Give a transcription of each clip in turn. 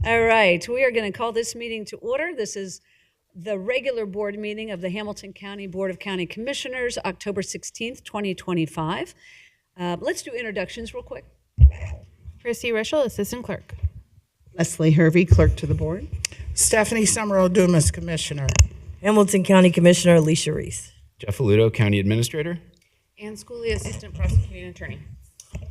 All right, we are going to call this meeting to order. This is the regular board meeting of the Hamilton County Board of County Commissioners, October 16th, 2025. Let's do introductions real quick. Christy Rischel, Assistant Clerk. Leslie Hervey, Clerk to the Board. Stephanie Summerall Dumas, Commissioner. Hamilton County Commissioner Alicia Reese. Jeff Aludo, County Administrator. Ann Schooley, Assistant Prosecuting Attorney.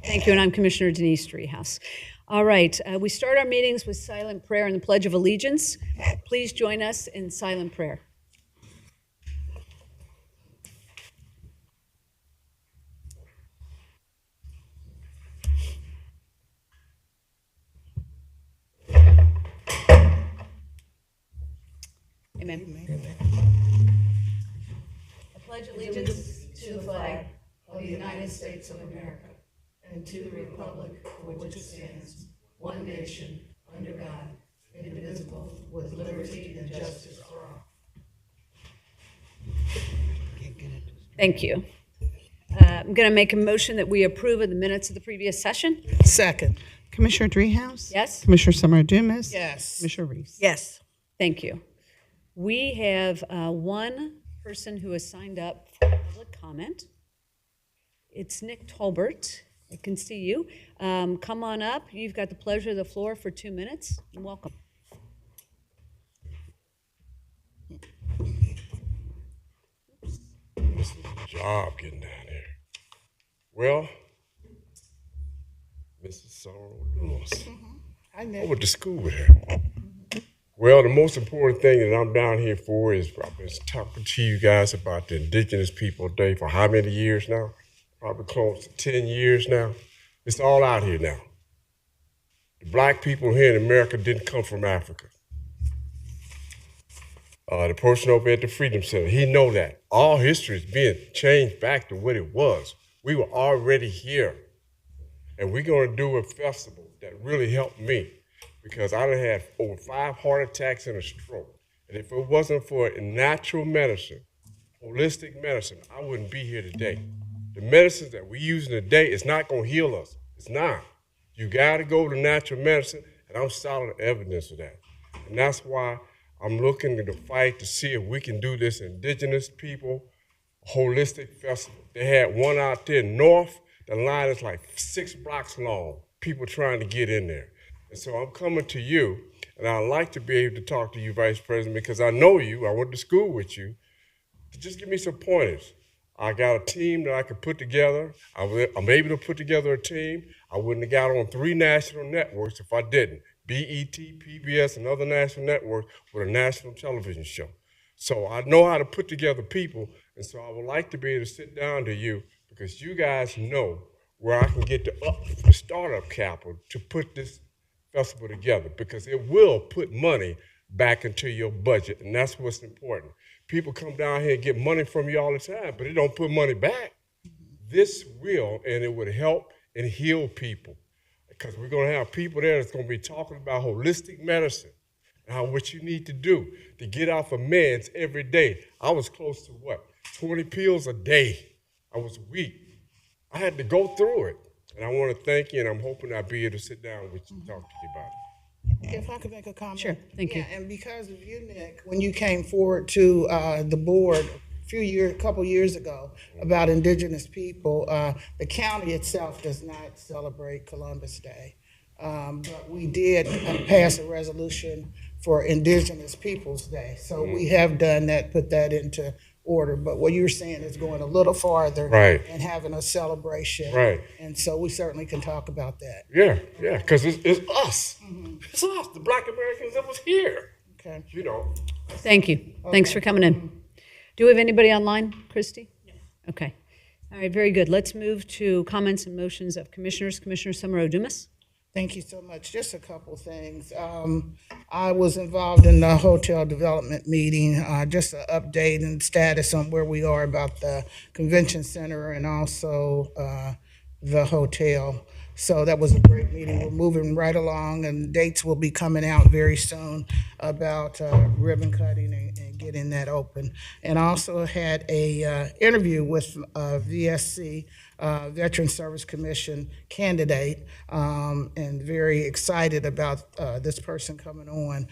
Thank you, and I'm Commissioner Denise Driehaus. All right, we start our meetings with silent prayer and the Pledge of Allegiance. Please join us in silent prayer. Amen. I pledge allegiance to the flag of the United States of America and to the republic for which it stands, one nation, under God, indivisible, with liberty and justice for all. Thank you. I'm going to make a motion that we approve of the minutes of the previous session. Second. Commissioner Driehaus. Yes? Commissioner Summer Dumas. Yes. Commissioner Reese. Yes. Thank you. We have one person who has signed up for public comment. It's Nick Tolbert. I can see you. Come on up. You've got the pleasure of the floor for 2 minutes. Welcome. This is a job getting down here. Well, Mrs. Sorrel Lewis. I went to school with her. Well, the most important thing that I'm down here for is I've been talking to you guys about the Indigenous People Day for how many years now? Probably close to 10 years now. It's all out here now. The black people here in America didn't come from Africa. The person over at the Freedom Center, he know that. All history is being changed back to what it was. We were already here. And we're gonna do a festival that really helped me because I done had over 5 heart attacks and a stroke. And if it wasn't for natural medicine, holistic medicine, I wouldn't be here today. The medicines that we use today is not gonna heal us. It's not. You gotta go to natural medicine, and I'm solid evidence of that. And that's why I'm looking to fight to see if we can do this Indigenous People Holistic Festival. They had one out there north. The line is like 6 blocks long, people trying to get in there. And so I'm coming to you, and I'd like to be able to talk to you, Vice President, because I know you, I went to school with you. Just give me some pointers. I got a team that I could put together. I'm able to put together a team. I wouldn't have got on 3 national networks if I didn't. BET, PBS, and other national networks with a national television show. So I know how to put together people, and so I would like to be able to sit down to you because you guys know where I can get the startup capital to put this festival together because it will put money back into your budget, and that's what's important. People come down here and get money from you all the time, but it don't put money back. This will, and it would help and heal people because we're gonna have people there that's gonna be talking about holistic medicine and how what you need to do to get off of meds every day. I was close to 20 pills a day. I was weak. I had to go through it. And I want to thank you, and I'm hoping I'll be able to sit down with you and talk to you about it. If I could make a comment. Sure, thank you. Yeah, and because of you, Nick, when you came forward to the board a couple years ago about Indigenous people, the county itself does not celebrate Columbus Day. But we did pass a resolution for Indigenous Peoples Day. So we have done that, put that into order. But what you're saying is going a little farther and having a celebration. Right. And so we certainly can talk about that. Yeah, because it's us. It's us, the Black Americans that was here. Okay. You know. Thank you. Thanks for coming in. Do we have anybody online, Christy? No. Okay. All right, very good. Let's move to comments and motions of commissioners. Commissioner Summer Dumas. Thank you so much. Just a couple things. I was involved in the hotel development meeting, just an update and status on where we are about the convention center and also the hotel. So that was a great meeting. We're moving right along, and dates will be coming out very soon about ribbon cutting and getting that open. And I also had a interview with VSC, Veteran Service Commission candidate, and very excited about this person coming on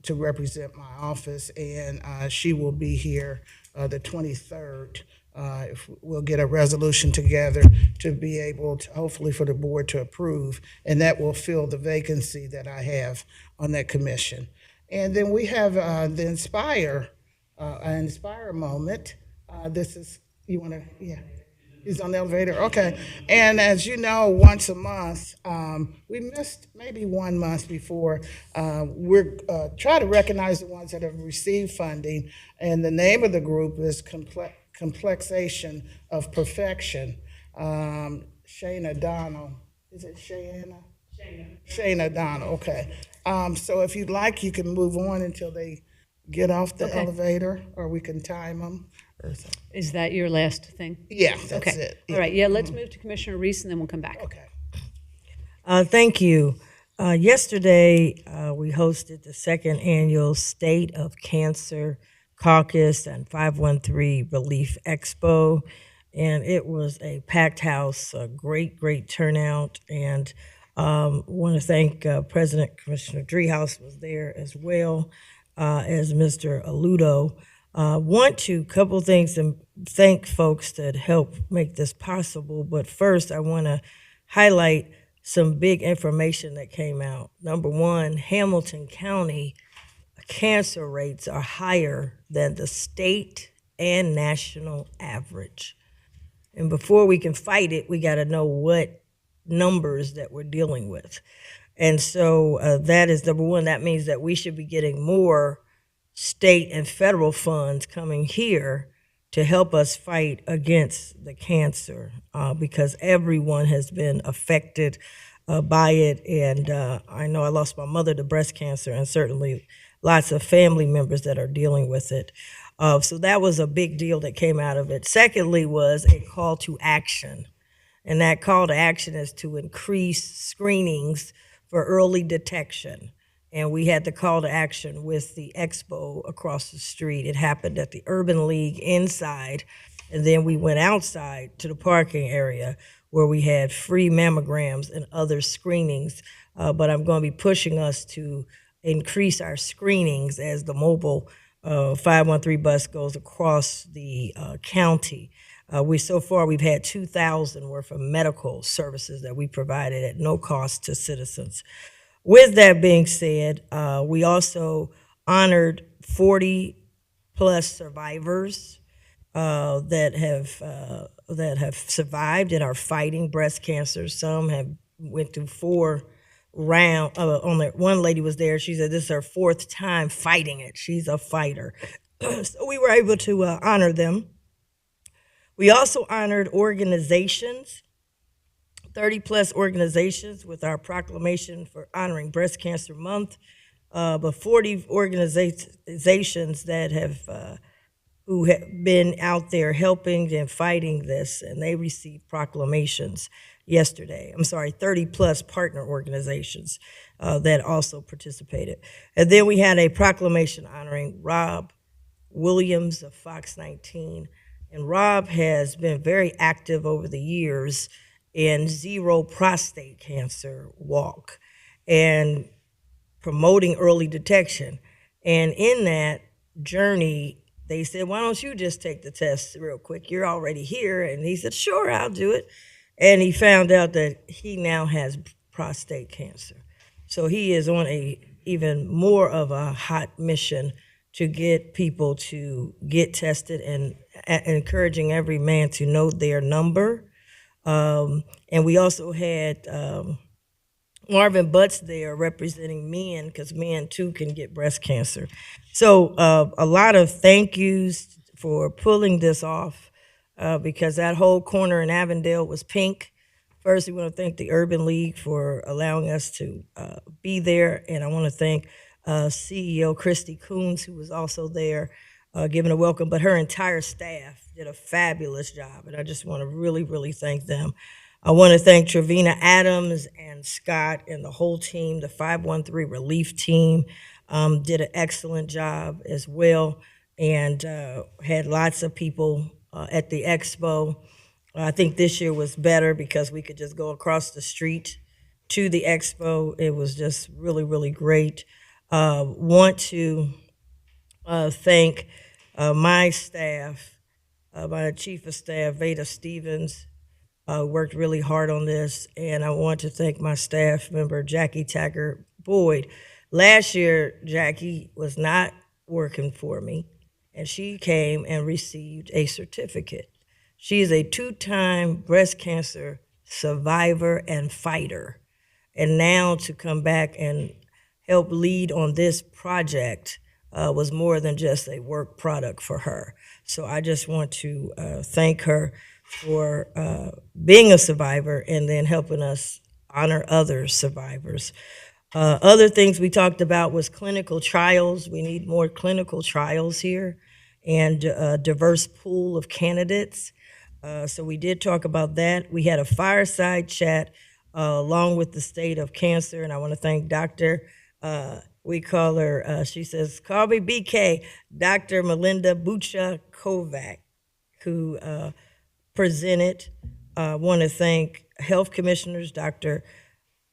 to represent my office, and she will be here the 23rd. If we'll get a resolution together to be able to, hopefully for the board to approve, and that will fill the vacancy that I have on that commission. And then we have the Inspire moment. This is, you want to, yeah. He's on the elevator, okay. And as you know, once a month, we missed maybe 1 month before, we're trying to recognize the ones that have received funding, and the name of the group is Complexation of Perfection. Shayna Donnell, is it Shayna? Shayna Donnell, okay. So if you'd like, you can move on until they get off the elevator, or we can time them. Is that your last thing? Yeah, that's Okay. it. All right, yeah, let's move to Commissioner Reese, and then we'll come back. Okay. Thank you. Yesterday, we hosted the second annual State of Cancer Caucus and 513 Relief Expo, and it was a packed house, a great turnout, and want to thank President Commissioner Driehaus was there as well as Mr. Aludo. Want to couple things and thank folks that helped make this possible. But first, I want to highlight some big information that came out. Number one, Hamilton County cancer rates are higher than the state and national average. And before we can fight it, we got to know what numbers that we're dealing with. And so that is number one. That means that we should be getting more state and federal funds coming here to help us fight against the cancer because everyone has been affected by it. And I know I lost my mother to breast cancer, and certainly lots of family members that are dealing with it. So that was a big deal that came out of it. Secondly was a call to action. And that call to action is to increase screenings for early detection. And we had the call to action with the expo across the street. It happened at the Urban League inside, and then we went outside to the parking area where we had free mammograms and other screenings. But I'm going to be pushing us to increase our screenings as the mobile 513 bus goes across the county. So far we've had 2,000 worth of medical services that we provided at no cost to citizens. With that being said, we also honored 40 plus survivors that have survived and are fighting breast cancer. Some have went through 4 rounds. One lady was there. She said this is her 4th time fighting it. She's a fighter. So we were able to honor them. We also honored organizations, 30 plus organizations with our proclamation for honoring Breast Cancer Month, but 40 organizations that have who have been out there helping and fighting this, and they received proclamations yesterday. 30 plus partner organizations that also participated. And then we had a proclamation honoring Rob Williams of Fox 19. And Rob has been very active over the years in Zero Prostate Cancer Walk and promoting early detection. And in that journey, they said, why don't you just take the test real quick? You're already here. And he said, sure, I'll do it. And he found out that he now has prostate cancer. So he is on a even more of a hot mission to get people to get tested and encouraging every man to know their number. And we also had Marvin Butts there representing men, because men too can get breast cancer. So a lot of thank yous for pulling this off because that whole corner in Avondale was pink. First, we want to thank the Urban League for allowing us to be there. And I want to thank CEO Christy Coons, who was also there, giving a welcome, but her entire staff did a fabulous job, and I just want to really, really thank them. I want to thank Trevina Adams and Scott and the whole team, the 513 relief team, did an excellent job as well, and had lots of people at the expo. I think this year was better because we could just go across the street to the expo. It was just really, really great. Want to thank my staff, my chief of staff, Veda Stevens, worked really hard on this, and I want to thank my staff member, Jackie Taggart Boyd. Last year, Jackie was not working for me, and she came and received a certificate. She is a two-time breast cancer survivor and fighter, and now to come back and help lead on this project was more than just a work product for her. So I just want to thank her for being a survivor and then helping us honor other survivors. Other things we talked about was clinical trials. We need more clinical trials here and a diverse pool of candidates. So we did talk about that. We had a fireside chat along with the state of cancer, and I want to thank Dr. We call her, she says, call me BK, Dr. Melinda Bucha Kovac, who presented. I want to thank health commissioners, Dr.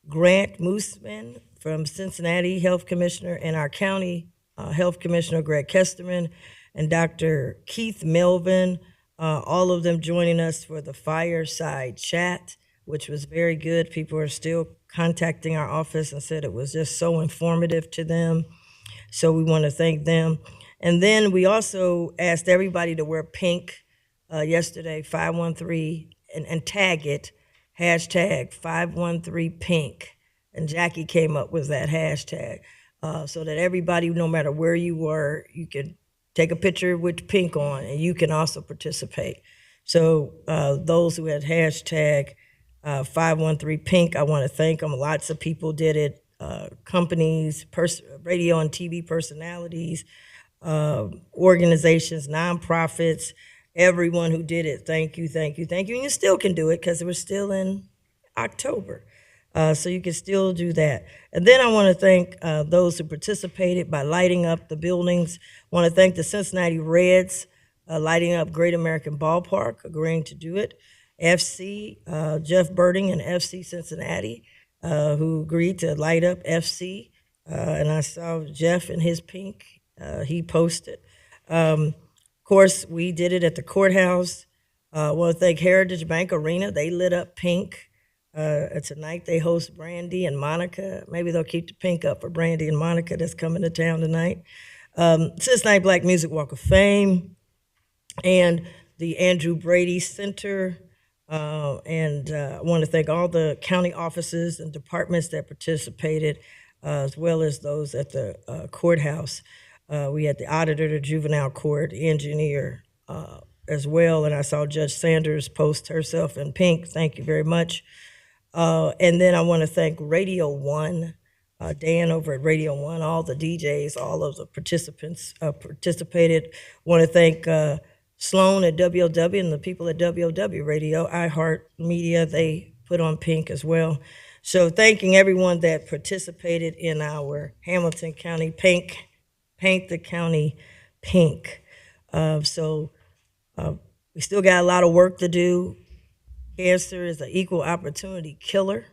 Grant Mooseman from Cincinnati Health Commissioner, and our county health commissioner, Greg Kesterman, and Dr. Keith Melvin, all of them joining us for the fireside chat, which was very good. People are still contacting our office and said it was just so informative to them. So we want to thank them. And then we also asked everybody to wear pink yesterday, 513, and tag it, hashtag 513pink. And Jackie came up with that hashtag so that everybody, no matter where you were, you could take a picture with pink on and you can also participate. So those who had hashtag 513pink, I want to thank them. Lots of people did it, companies, radio and TV personalities, organizations, nonprofits, everyone who did it. Thank you, thank you, thank you. And you still can do it because we're still in October. So you can still do that. And then I want to thank those who participated by lighting up the buildings. I want to thank the Cincinnati Reds lighting up Great American Ballpark, agreeing to do it. FC, Jeff Birding and FC Cincinnati, who agreed to light up FC. And I saw Jeff in his pink, he posted. Of course, we did it at the courthouse. I want to thank Heritage Bank Arena. They lit up pink. Tonight they host Brandy and Monica. Maybe they'll keep the pink up for Brandy and Monica that's coming to town tonight. Cincinnati Black Music Walk of Fame and the Andrew Brady Center. I want to thank all the county offices and departments that participated, as well as those at the courthouse. We had the auditor, the juvenile court, the engineer as well, and I saw Judge Sanders post herself in pink. Thank you very much. And then I want to thank Radio One, Dan over at Radio One, all the DJs, all of the participants participated. Want to thank Sloan at WOW and the people at WOW Radio, iHeart Media, they put on pink as well. So thanking everyone that participated in our Hamilton County Paint the County Pink. We still got a lot of work to do. Cancer is an equal opportunity killer.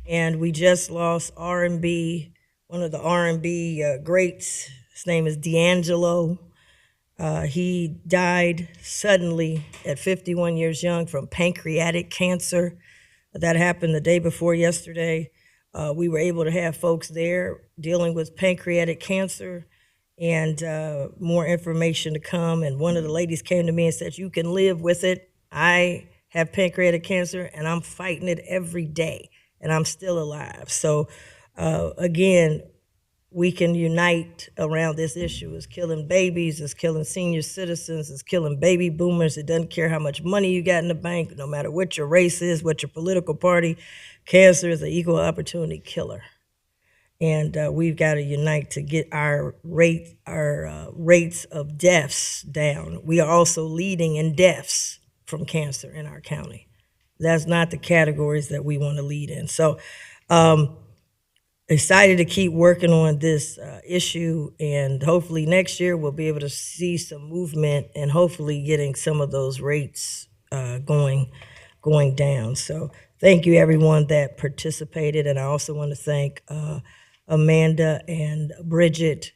And we just lost R&B, one of the R&B greats. His name is D'Angelo. He died suddenly at 51 years young from pancreatic cancer. That happened the day before yesterday. We were able to have folks there dealing with pancreatic cancer and more information to come. And one of the ladies came to me and said, you can live with it. I have pancreatic cancer and I'm fighting it every day and I'm still alive. So again, we can unite around this issue. It's killing babies, it's killing senior citizens, it's killing baby boomers. It doesn't care how much money you got in the bank, no matter what your race is, what your political party. Cancer is an equal opportunity killer. And we've got to unite to get our rates of deaths down. We are also leading in deaths from cancer in our county. That's not the categories that we want to lead in. So excited to keep working on this issue, and hopefully next year we'll be able to see some movement and hopefully getting some of those rates going down. So thank you everyone that participated, and I also want to thank Amanda and Bridget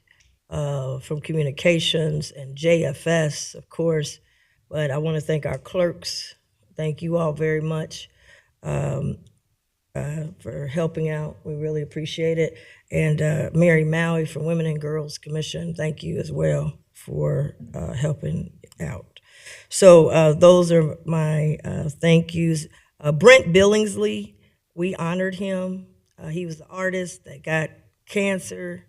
from communications and JFS, of course, but I want to thank our clerks. Thank you all very much for helping out. We really appreciate it. And Mary Maui from Women and Girls Commission, thank you as well for helping out. So those are my thank yous. Brent Billingsley, we honored him. He was the artist that got cancer.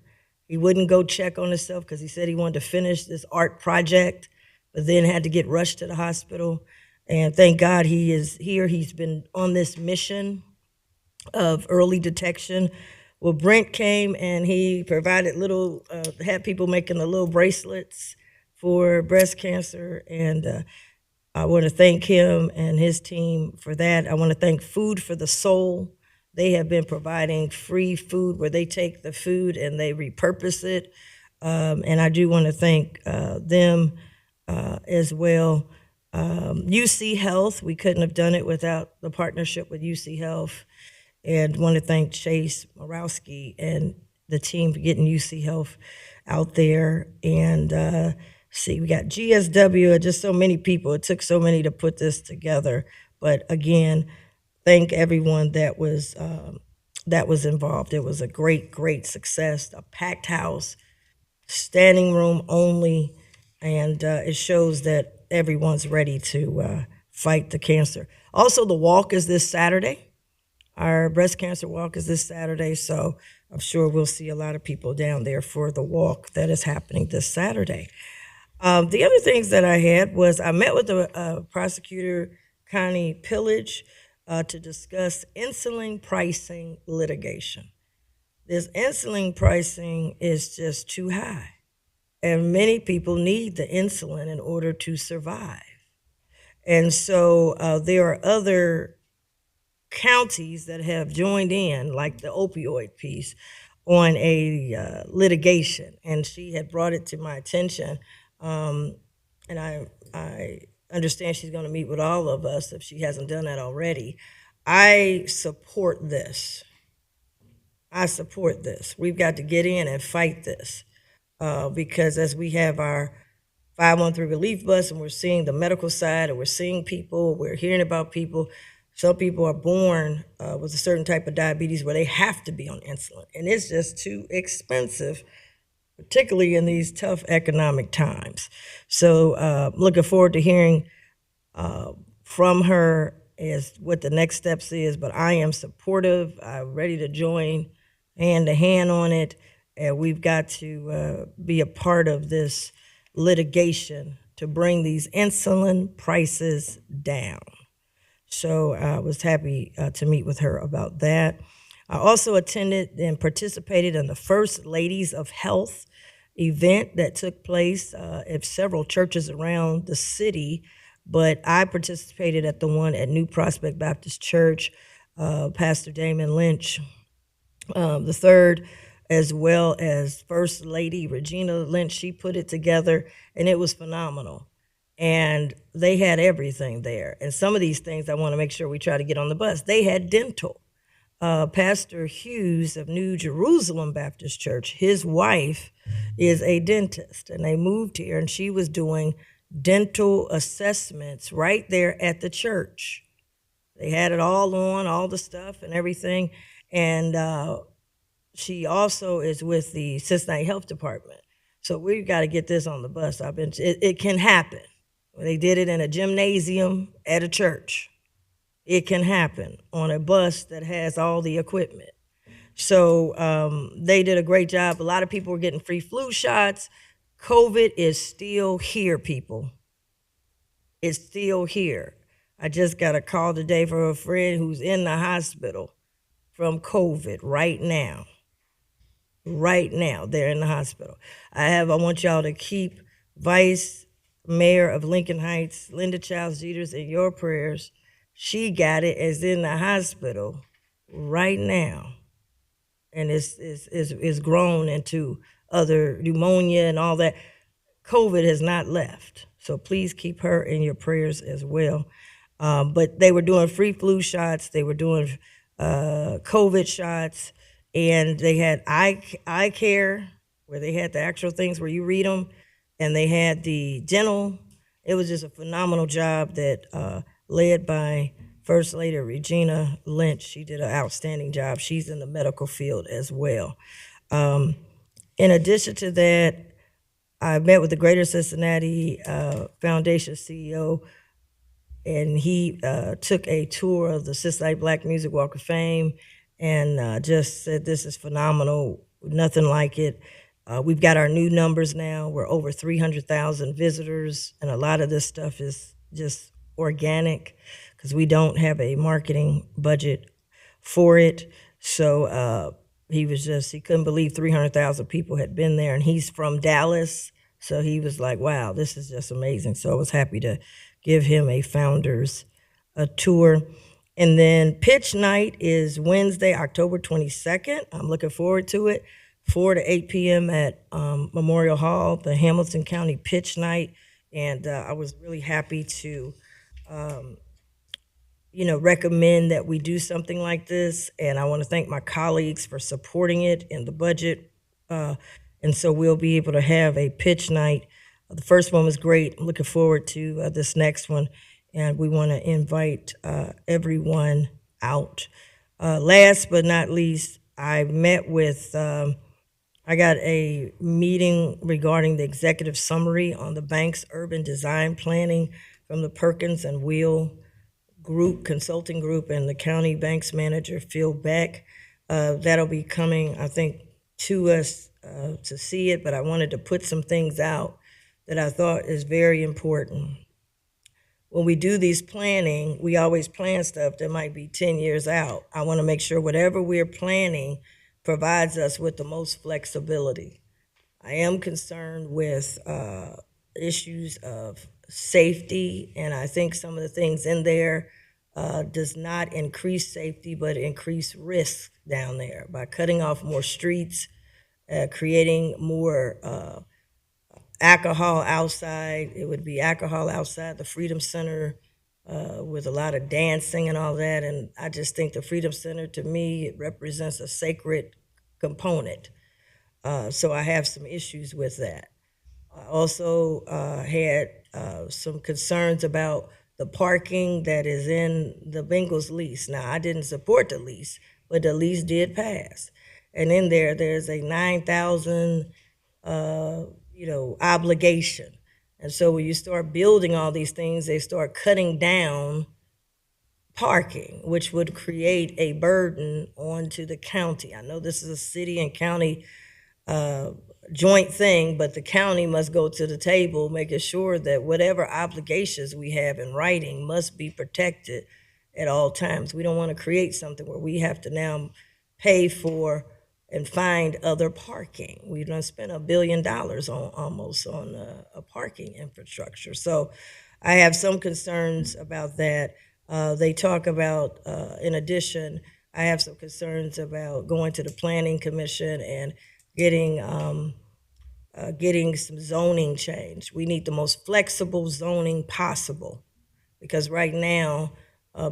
He wouldn't go check on himself because he said he wanted to finish this art project, but then had to get rushed to the hospital. And thank God he is here. He's been on this mission of early detection. Well, Brent came and he provided had people making the little bracelets for breast cancer. And I want to thank him and his team for that. I want to thank Food for the Soul. They have been providing free food where they take the food and they repurpose it. And I do want to thank them as well. UC Health, we couldn't have done it without the partnership with UC Health. And want to thank Chase Morowski and the team for getting UC Health out there. And we got GSW, just so many people. It took so many to put this together. But again, thank everyone that was involved. It was a great success, a packed house, standing room only, and it shows that everyone's ready to fight the cancer. Also, the walk is this Saturday. Our breast cancer walk is this Saturday, so I'm sure we'll see a lot of people down there for the walk that is happening this Saturday. The other things that I had was I met with the prosecutor, Connie Pillage, to discuss insulin pricing litigation. This insulin pricing is just too high, and many people need the insulin in order to survive. And so there are other counties that have joined in, like the opioid piece, on a litigation, and she had brought it to my attention, and I understand she's going to meet with all of us if she hasn't done that already. I support this. We've got to get in and fight this because as we have our 513 relief bus and we're seeing the medical side and we're seeing people, we're hearing about people. Some people are born with a certain type of diabetes where they have to be on insulin, and it's just too expensive, particularly in these tough economic times. So looking forward to hearing from her as what the next steps is, but I am supportive. I'm ready to join hand to hand on it, and we've got to be a part of this litigation to bring these insulin prices down. So I was happy to meet with her about that. I also attended and participated in the First Ladies of Health event that took place at several churches around the city, but I participated at the one at New Prospect Baptist Church, Pastor Damon Lynch the third, as well as First Lady Regina Lynch. She put it together, and it was phenomenal. And they had everything there. And some of these things I want to make sure we try to get on the bus. They had dental. Pastor Hughes of New Jerusalem Baptist Church, his wife is a dentist, and they moved here, and she was doing dental assessments right there at the church. They had it all on, all the stuff and everything. And she also is with the Cincinnati Health Department. So we've got to get this on the bus. It can happen. They did it in a gymnasium at a church. It can happen on a bus that has all the equipment. So they did a great job. A lot of people were getting free flu shots. COVID is still here, people. It's still here. I just got a call today from a friend who's in the hospital from COVID right now. Right now, they're in the hospital. I want y'all to keep Vice Mayor of Lincoln Heights, Linda Childs Jeters, in your prayers. She got it, is in the hospital right now, and it's grown into other pneumonia and all that. COVID has not left, so please keep her in your prayers as well. But they were doing free flu shots, they were doing COVID shots, and they had eye care where they had the actual things where you read them, and they had the dental. It was just a phenomenal job that led by First Lady Regina Lynch. She did an outstanding job. She's in the medical field as well. In addition to that, I met with the Greater Cincinnati Foundation CEO, and he took a tour of the Cincinnati Black Music Walk of Fame and just said, this is phenomenal, nothing like it. We've got our new numbers now. We're over 300,000 visitors, and a lot of this stuff is just organic because we don't have a marketing budget for it. So he couldn't believe 300,000 people had been there, and he's from Dallas. So he was like, wow, this is just amazing. So I was happy to give him a founder's tour. And then pitch night is Wednesday, October 22nd. I'm looking forward to it. 4 to 8 p.m. at Memorial Hall, the Hamilton County Pitch Night. And I was really happy to, recommend that we do something like this. And I want to thank my colleagues for supporting it in the budget. And so we'll be able to have a pitch night. The first one was great. I'm looking forward to this next one. And we want to invite everyone out. Last but not least, I met with, I got a meeting regarding the executive summary on the bank's urban design planning from the Perkins and Will Group, consulting group, and the county banks manager, Phil Beck. That'll be coming, I think, to us to see it, but I wanted to put some things out that I thought is very important. When we do these planning, we always plan stuff that might be 10 years out. I want to make sure whatever we're planning provides us with the most flexibility. I am concerned with issues of safety, and I think some of the things in there does not increase safety, but increase risk down there by cutting off more streets, creating more alcohol outside. It would be alcohol outside the Freedom Center with a lot of dancing and all that. And I just think the Freedom Center, to me, it represents a sacred component. So I have some issues with that. I also had some concerns about the parking that is in the Bengals lease. Now, I didn't support the lease, but the lease did pass. And in there's a 9,000, obligation. And so when you start building all these things, they start cutting down parking, which would create a burden onto the county. I know this is a city and county joint thing, but the county must go to the table, making sure that whatever obligations we have in writing must be protected at all times. We don't want to create something where we have to now pay for and find other parking. We've done spent $1 billion on a parking infrastructure. So I have some concerns about that. They talk about, in addition, I have some concerns about going to the Planning Commission and getting some zoning change. We need the most flexible zoning possible, because right now,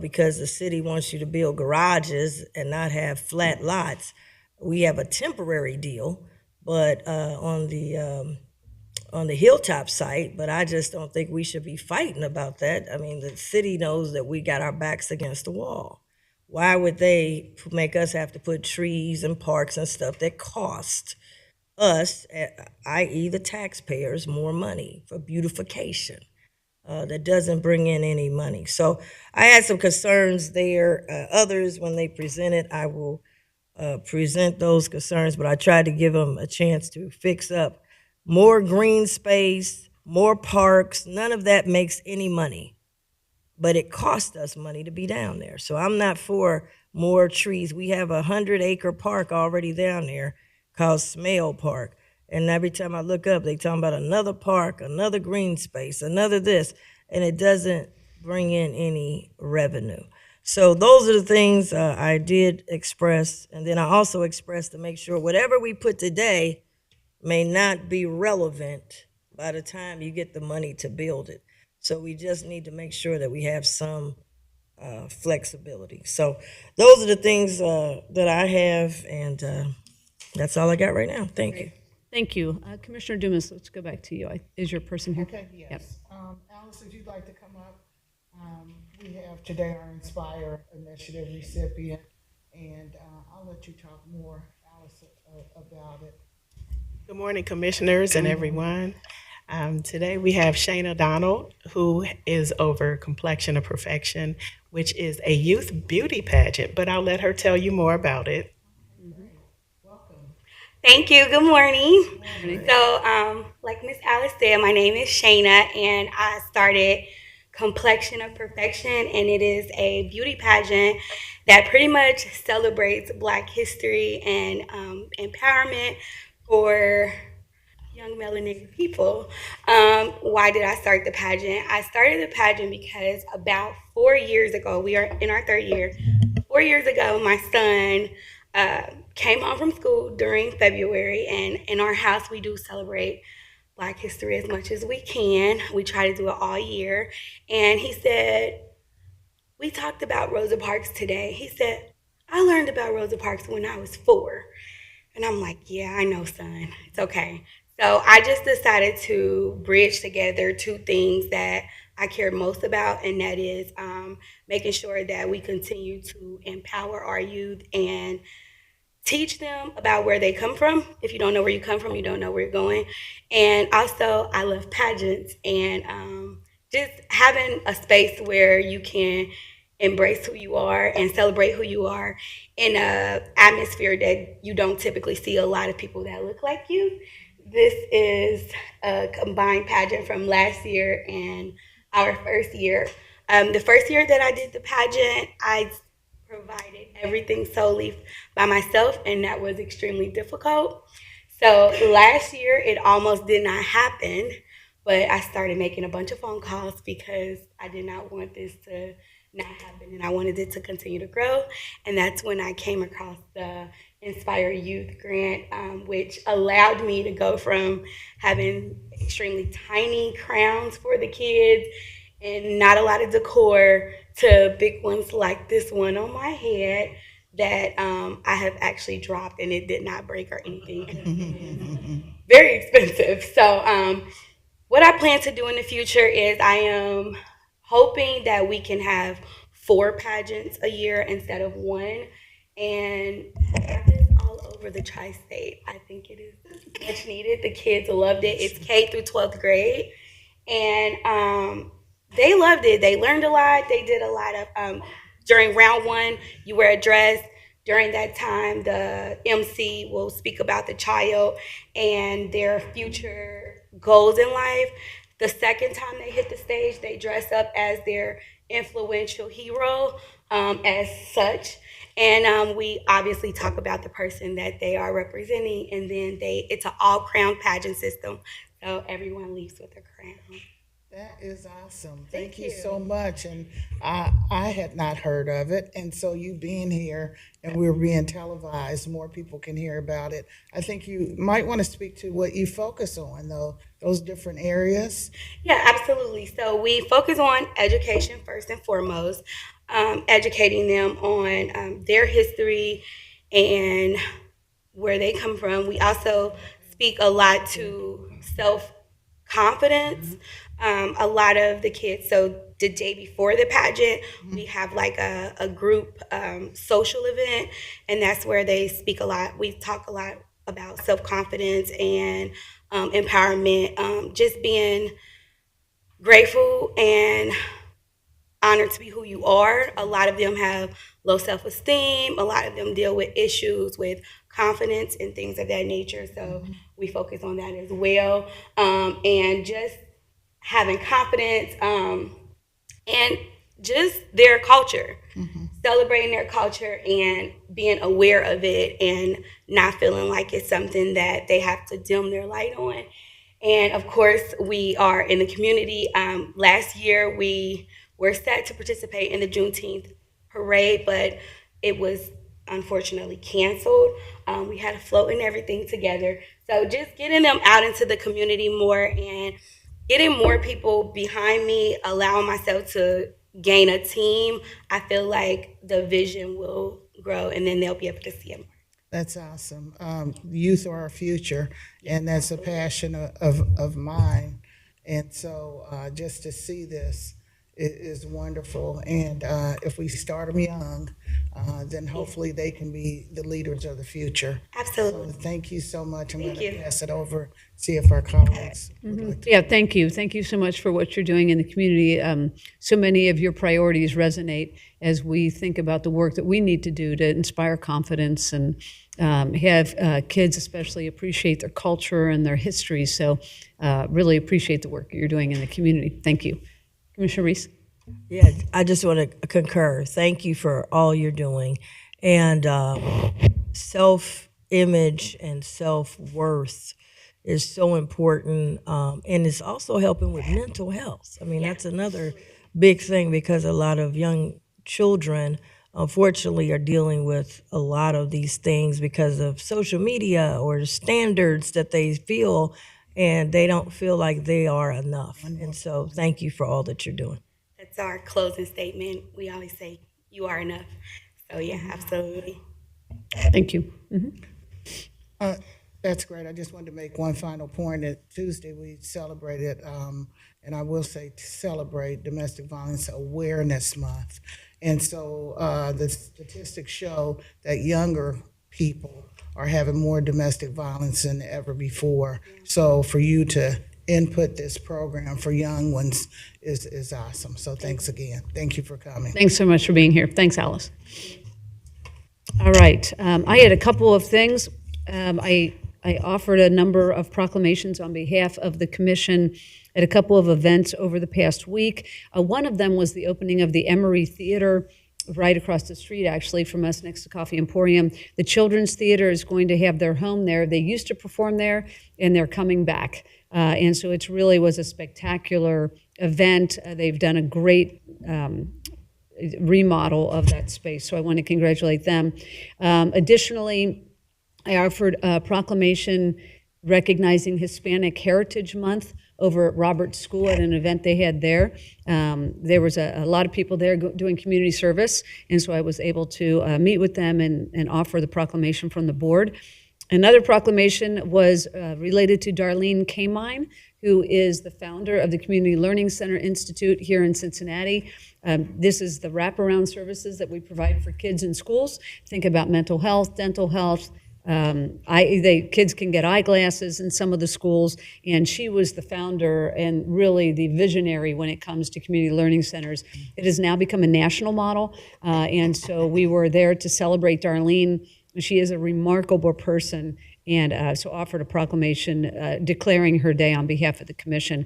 because the city wants you to build garages and not have flat lots, we have a temporary deal, but on the Hilltop site. But I just don't think we should be fighting about that. I mean, the city knows that we got our backs against the wall. Why would they make us have to put trees and parks and stuff that cost us, i.e. the taxpayers, more money for beautification that doesn't bring in any money? So I had some concerns there. Others, when they present it, I will present those concerns, but I tried to give them a chance to fix up more green space, more parks. None of that makes any money, but it costs us money to be down there. So I'm not for more trees. We have a 100-acre park already down there called Smale Park. And every time I look up, they talking about another park, another green space, another this, and it doesn't bring in any revenue. So those are the things I did express, and then I also expressed to make sure whatever we put today may not be relevant by the time you get the money to build it. So we just need to make sure that we have some flexibility. So those are the things that I have, and that's all I got right now. Thank you. Thank you. Commissioner Dumas, let's go back to you. Is your person here? Okay, yes. Alice, if you'd like to come up, we have today our Inspire Initiative recipient, and I'll let you talk more, Alice, about it. Good morning, commissioners and everyone. Today we have Shayna Donald, who is over Complexion of Perfection, which is a youth beauty pageant, but I'll let her tell you more about it. Thank you. Good morning. So, like Miss Alice said, my name is Shayna, and I started Complexion of Perfection, and it is a beauty pageant that pretty much celebrates Black history and empowerment for young melanated people. Why did I start the pageant? I started the pageant because about 4 years ago, we are in our third year. 4 years ago, my son came home from school during February, and in our house, we do celebrate Black history as much as we can. We try to do it all year. And he said, we talked about Rosa Parks today. He said, I learned about Rosa Parks when I was 4. And I'm like, yeah, I know, son. It's okay. So I just decided to bridge together two things that I care most about, and that is making sure that we continue to empower our youth and teach them about where they come from. If you don't know where you come from, you don't know where you're going. And also, I love pageants, and just having a space where you can embrace who you are and celebrate who you are in an atmosphere that you don't typically see a lot of people that look like you. This is a combined pageant from last year and our first year. The first year that I did the pageant, I provided everything solely by myself, and that was extremely difficult. So last year, it almost did not happen, but I started making a bunch of phone calls because I did not want this to not happen, and I wanted it to continue to grow. And that's when I came across the Inspire Youth Grant, which allowed me to go from having extremely tiny crowns for the kids and not a lot of decor to big ones like this one on my head that I have actually dropped, and it did not break or anything. Very expensive. So what I plan to do in the future is I am hoping that we can have 4 pageants a year instead of 1, and have this all over the tri-state. I think it is much needed. The kids loved it. It's K through 12th grade, and they loved it. They learned a lot. They did a lot of, during round 1, you wear a dress. During that time, the MC will speak about the child and their future goals in life. The second time they hit the stage, they dress up as their influential hero as such. And we obviously talk about the person that they are representing. And then it's an all-crown pageant system. So everyone leaves with a crown. That is awesome. Thank you so much. And I had not heard of it. And so you being here and we're being televised, more people can hear about it. I think you might want to speak to what you focus on, though, those different areas. Yeah, absolutely. So we focus on education first and foremost, educating them on their history and where they come from. We also speak a lot to self-confidence. A lot of the kids, so the day before the pageant, we have like a group social event, and that's where they speak a lot. We talk a lot about self-confidence and empowerment, just being grateful and honored to be who you are. A lot of them have low self-esteem. A lot of them deal with issues with confidence and things of that nature, so we focus on that as well. And just having confidence and just their culture, celebrating their culture and being aware of it and not feeling like it's something that they have to dim their light on. And of course, we are in the community. Last year, we were set to participate in the Juneteenth parade, but it was unfortunately canceled. We had a float and everything together. So just getting them out into the community more and getting more people behind me, allowing myself to gain a team, I feel like the vision will grow and then they'll be able to see it more. That's awesome. Youth are our future, and that's a passion of mine. And so just to see this is wonderful. And if we start them young, then hopefully they can be the leaders of the future. Absolutely. So thank you so much. I'm going Thank to you. pass it over, see if our colleagues would like to. Yeah, thank you. Thank you so much for what you're doing in the community. So many of your priorities resonate as we think about the work that we need to do to inspire confidence and have kids especially appreciate their culture and their history. So really appreciate the work that you're doing in the community. Thank you. Commissioner Reese? Yeah, I just want to concur. Thank you for all you're doing. And self-image and self-worth is so important. And it's also helping with mental health. I mean, that's another big thing because a lot of young children, unfortunately, are dealing with a lot of these things because of social media or standards that they feel, and they don't feel like they are enough. And so thank you for all that you're doing. That's our closing statement. We always say, you are enough. So yeah, absolutely. Thank you. That's great. I just wanted to make one final point. That Tuesday we celebrated, and I will say to celebrate Domestic Violence Awareness Month. And so the statistics show that younger people are having more domestic violence than ever before. So for you to input this program for young ones is awesome. So thanks again. Thank you for coming. Thanks so much for being here. Thanks, Alice. All right. I had a couple of things. I offered a number of proclamations on behalf of the commission at a couple of events over the past week. One of them was the opening of the Emory Theater right across the street, actually, from us next to Coffee Emporium. The Children's Theater is going to have their home there. They used to perform there, and they're coming back. And so it really was a spectacular event. They've done a great remodel of that space, so I want to congratulate them. Additionally, I offered a proclamation recognizing Hispanic Heritage Month over at Roberts School at an event they had there. There was a lot of people there doing community service, and so I was able to meet with them and offer the proclamation from the board. Another proclamation was related to Darlene Kamine, who is the founder of the Community Learning Center Institute here in Cincinnati. This is the wraparound services that we provide for kids in schools. Think about mental health, dental health. Kids can get eyeglasses in some of the schools, and she was the founder and really the visionary when it comes to community learning centers. It has now become a national model, and so we were there to celebrate Darlene. She is a remarkable person, and so offered a proclamation declaring her day on behalf of the commission.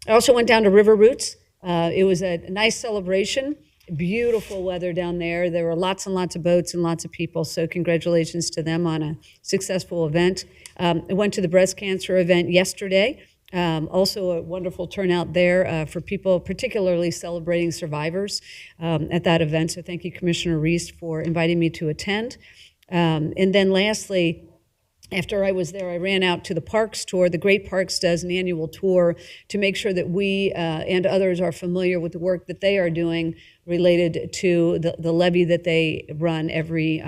I also went down to River Roots. It was a nice celebration. Beautiful weather down there. There were lots and lots of boats and lots of people, so congratulations to them on a successful event. I went to the breast cancer event yesterday. Also a wonderful turnout there for people particularly celebrating survivors at that event, so thank you, Commissioner Reese, for inviting me to attend. And then lastly, after I was there, I ran out to the Parks tour. The Great Parks does an annual tour to make sure that we and others are familiar with the work that they are doing related to the levee that they run every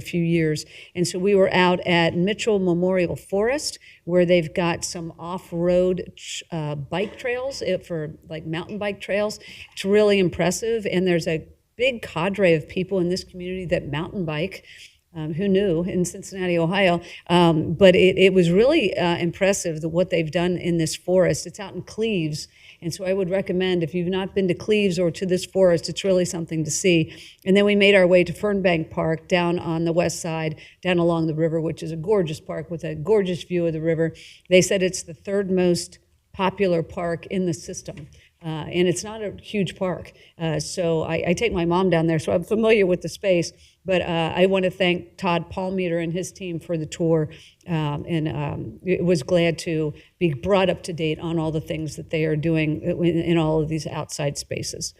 few years. And so we were out at Mitchell Memorial Forest, where they've got some off-road bike trails for like mountain bike trails. It's really impressive, and there's a big cadre of people in this community that mountain bike. Who knew, in Cincinnati, Ohio. But it was really impressive what they've done in this forest. It's out in Cleves, and so I would recommend, if you've not been to Cleves or to this forest, it's really something to see. And then we made our way to Fernbank Park down on the west side, down along the river, which is a gorgeous park with a gorgeous view of the river. They said it's the third most popular park in the system. And it's not a huge park. So I take my mom down there, so I'm familiar with the space. But I want to thank Todd Palmeter and his team for the tour, and was glad to be brought up to date on all the things that they are doing in all of these outside spaces.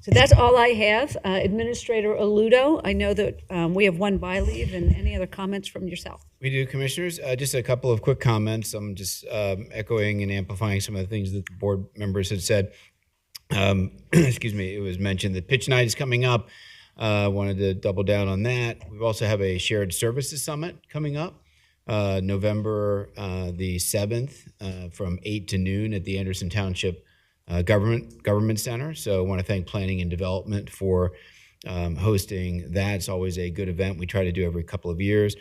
So that's all I have. Administrator Aludo, I know that we have one by leave, and any other comments from yourself? We do, Commissioners. Just a couple of quick comments. I'm just echoing and amplifying some of the things that the board members had said. Excuse me, it was mentioned that pitch night is coming up. Wanted to double down on that. We also have a shared services summit coming up November the 7th from 8 to noon at the Anderson Township Government Center. So I want to thank Planning and Development for hosting that. It's always a good event. We try to do every couple of years.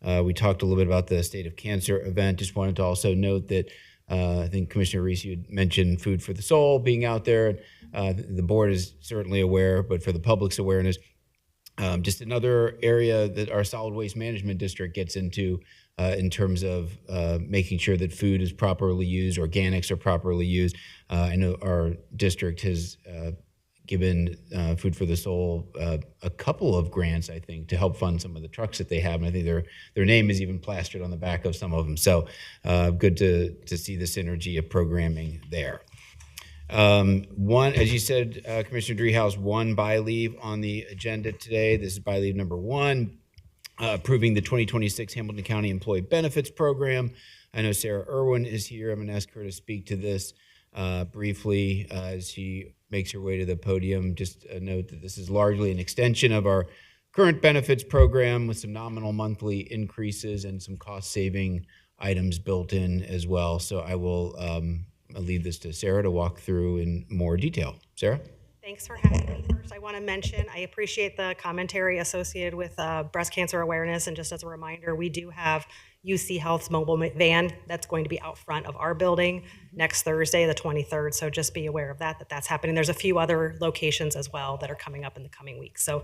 We talked a little bit about the State of Cancer event. Just wanted to also note that I think Commissioner Reese, you had mentioned Food for the Soul being out there. The board is certainly aware, but for the public's awareness, just another area that our solid waste management district gets into in terms of making sure that food is properly used, organics are properly used. I know our district has given Food for the Soul a couple of grants, I think, to help fund some of the trucks that they have. And I think their name is even plastered on the back of some of them. So good to see the synergy of programming there. One, as you said, Commissioner Driehaus, one by leave on the agenda today. This is by leave number 1, approving the 2026 Hamilton County Employee Benefits Program. I know Sarah Irwin is here. I'm going to ask her to speak to this briefly as she makes her way to the podium. Just a note that this is largely an extension of our current benefits program with some nominal monthly increases and some cost-saving items built in as well. So I will I'll leave this to Sarah to walk through in more detail. Sarah? Thanks for having me. First, I want to mention I appreciate the commentary associated with breast cancer awareness. And just as a reminder, we do have UC Health's mobile van that's going to be out front of our building next Thursday, the 23rd. So just be aware of that's happening. There's a few other locations as well that are coming up in the coming weeks. So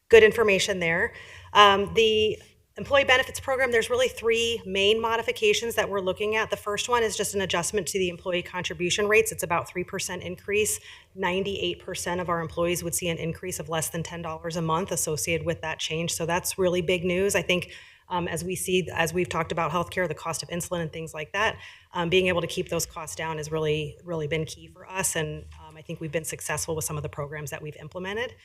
good information there. The Employee Benefits Program, there's really 3 main modifications that we're looking at. The first one is just an adjustment to the employee contribution rates. It's about 3% increase. 98% of our employees would see an increase of less than $10 a month associated with that change. So that's really big news. I think as we've talked about healthcare, the cost of insulin and things like that, being able to keep those costs down has really been key for us. And I think we've been successful with some of the programs that we've implemented.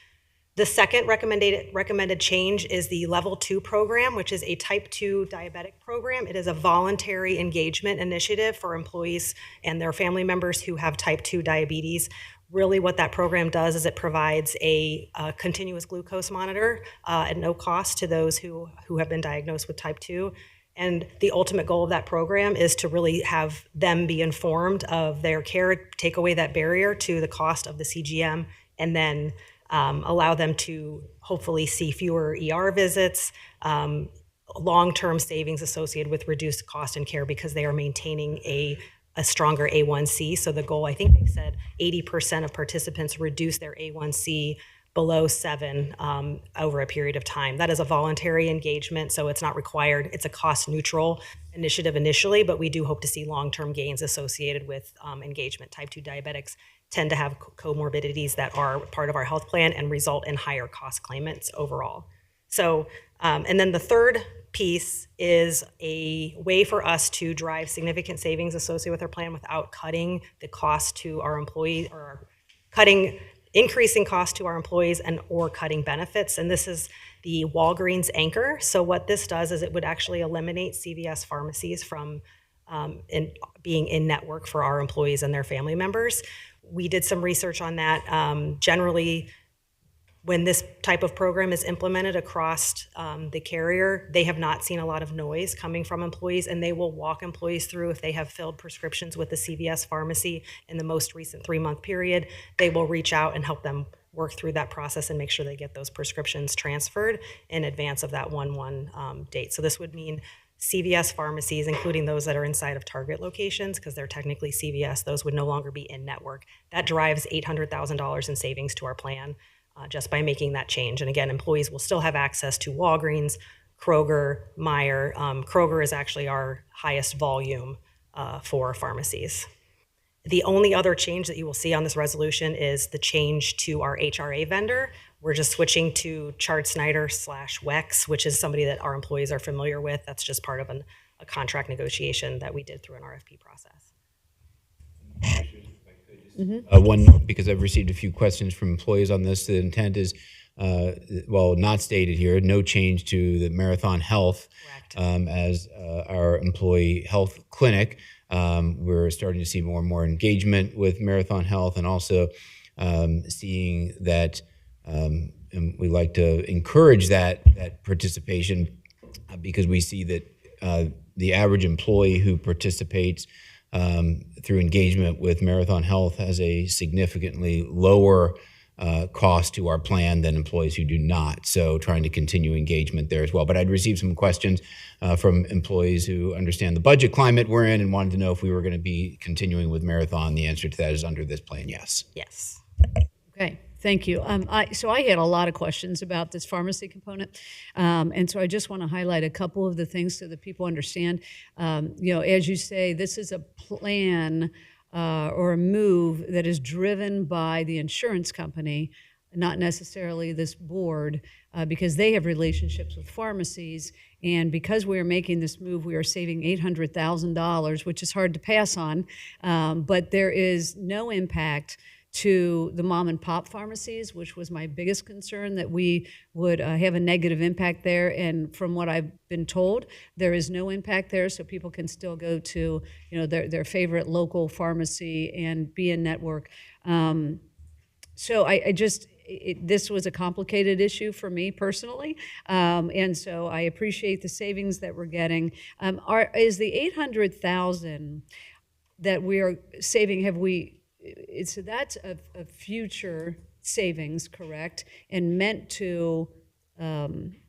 The second recommended change is the Level 2 program, which is a type 2 diabetic program. It is a voluntary engagement initiative for employees and their family members who have type 2 diabetes. Really what that program does is it provides a continuous glucose monitor at no cost to those who have been diagnosed with type 2. And the ultimate goal of that program is to really have them be informed of their care, take away that barrier to the cost of the CGM, and then allow them to hopefully see fewer ER visits, long-term savings associated with reduced cost and care because they are maintaining a stronger A1C. So the goal, I think they said 80% of participants reduce their A1C below 7 over a period of time. That is a voluntary engagement, so it's not required. It's a cost-neutral initiative initially, but we do hope to see long-term gains associated with engagement. Type 2 diabetics tend to have comorbidities that are part of our health plan and result in higher cost claimants overall. So, and then the third piece is a way for us to drive significant savings associated with our plan without cutting the cost to our employees or increasing cost to our employees and or cutting benefits. And this is the Walgreens anchor. So what this does is it would actually eliminate CVS pharmacies from being in network for our employees and their family members. We did some research on that. Generally, when this type of program is implemented across the carrier, they have not seen a lot of noise coming from employees, and they will walk employees through if they have filled prescriptions with the CVS pharmacy in the most recent 3-month period. They will reach out and help them work through that process and make sure they get those prescriptions transferred in advance of that 1/1 date. So this would mean CVS pharmacies, including those that are inside of Target locations, because they're technically CVS, those would no longer be in network. That drives $800,000 in savings to our plan just by making that change. And again, employees will still have access to Walgreens, Kroger, Meijer. Kroger is actually our highest volume for pharmacies. The only other change that you will see on this resolution is the change to our HRA vendor. We're just switching to Chard Snyder /WEX, which is somebody that our employees are familiar with. That's just part of a contract negotiation that we did through an RFP process. If I could just One, because I've received a few questions from employees on this. The intent is, well, not stated here, no change to the Marathon Health as our employee health clinic. We're starting to see more and more engagement with Marathon Health, and also seeing that, and we like to encourage that participation because we see that the average employee who participates through engagement with Marathon Health has a significantly lower cost to our plan than employees who do not. So trying to continue engagement there as well. But I'd received some questions from employees who understand the budget climate we're in and wanted to know if we were going to be continuing with Marathon. The answer to that is under this plan, yes. Yes. Okay, thank you. So I had a lot of questions about this pharmacy component, and so I just want to highlight a couple of the things so that people understand. As you say, this is a plan or a move that is driven by the insurance company, not necessarily this board, because they have relationships with pharmacies. And because we are making this move, we are saving $800,000, which is hard to pass on, but there is no impact to the mom and pop pharmacies, which was my biggest concern, that we would have a negative impact there. And from what I've been told, there is no impact there, so people can still go to their favorite local pharmacy and be in network. So this was a complicated issue for me personally, and so I appreciate the savings that we're getting. Is the $800,000 that we are saving, so that's a future savings, correct? And meant to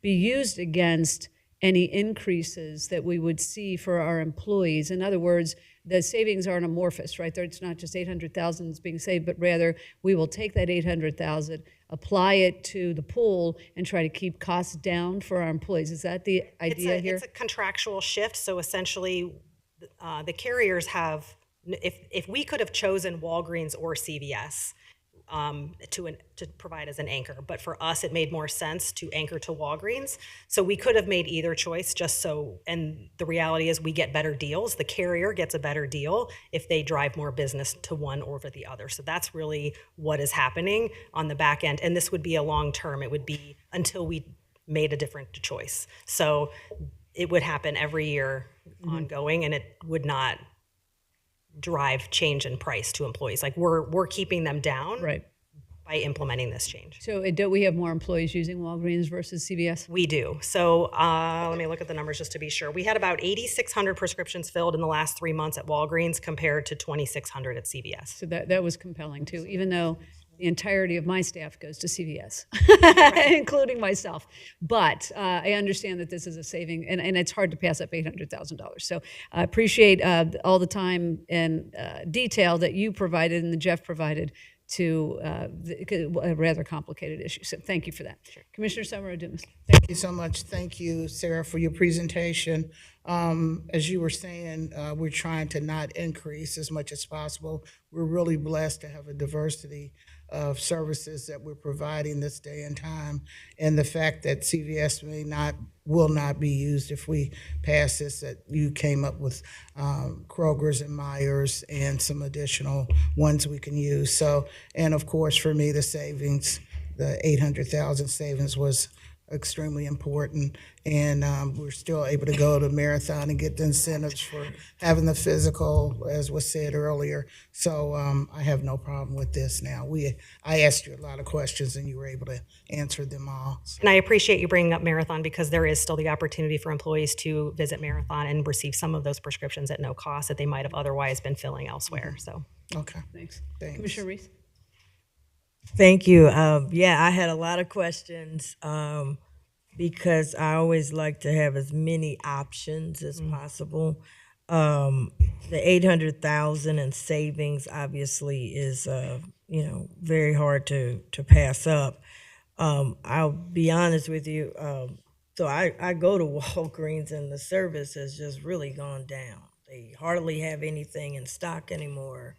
be used against any increases that we would see for our employees. In other words, the savings aren't amorphous, right? It's not just $800,000 is being saved, but rather we will take that $800,000, apply it to the pool, and try to keep costs down for our employees. Is that the idea here? It's a contractual shift. So essentially, the carriers have, if we could have chosen Walgreens or CVS to provide as an anchor, but for us it made more sense to anchor to Walgreens. So we could have made either choice, and the reality is we get better deals. The carrier gets a better deal if they drive more business to one over the other. So that's really what is happening on the back end. And this would be a long term. It would be until we made a different choice. So it would happen every year ongoing, and it would not drive change in price to employees. Like we're keeping them down by implementing this change. So don't we have more employees using Walgreens versus CVS? We do. So let me look at the numbers just to be sure. We had about 8,600 prescriptions filled in the last 3 months at Walgreens compared to 2,600 at CVS. So that was compelling too, even though the entirety of my staff goes to CVS, including myself. But I understand that this is a saving, and it's hard to pass up $800,000. So I appreciate all the time and detail that you provided and that Jeff provided to a rather complicated issue. So thank you for that. Sure. Commissioner Summer Dumas. Thank you so much. Thank you, Sarah, for your presentation. As you were saying, we're trying to not increase as much as possible. We're really blessed to have a diversity of services that we're providing this day and time, and the fact that CVS will not be used if we pass this, that you came up with Kroger's and Myers and some additional ones we can use. So, and of course for me, the savings, the 800,000 savings was extremely important, and we're still able to go to Marathon and get the incentives for having the physical, as was said earlier. So I have no problem with this now. I asked you a lot of questions and you were able to answer them all. And I appreciate you bringing up Marathon, because there is still the opportunity for employees to visit Marathon and receive some of those prescriptions at no cost that they might have otherwise been filling elsewhere. So okay, thanks. Thanks. Commissioner Reese. Thank you. I had a lot of questions because I always like to have as many options as possible. The 800,000 in savings obviously is very hard to pass up. I'll be honest with you. So I go to Walgreens, and the service has just really gone down. They hardly have anything in stock anymore.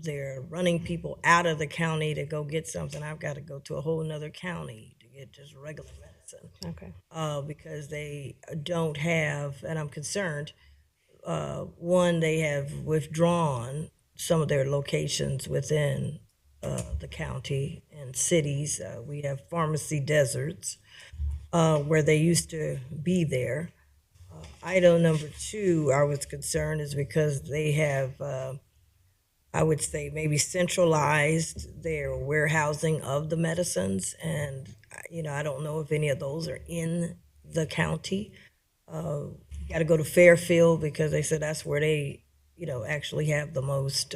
They're running people out of the county to go get something. I've got to go to a whole nother county to get just regular medicine. okay. Because they don't have, and I'm concerned, one, they have withdrawn some of their locations within the county and cities. We have pharmacy deserts where they used to be there. Item number 2, I was concerned is because they have, I would say, maybe centralized their warehousing of the medicines. And, I don't know if any of those are in the county. You got to go to Fairfield because they said that's where they, actually have the most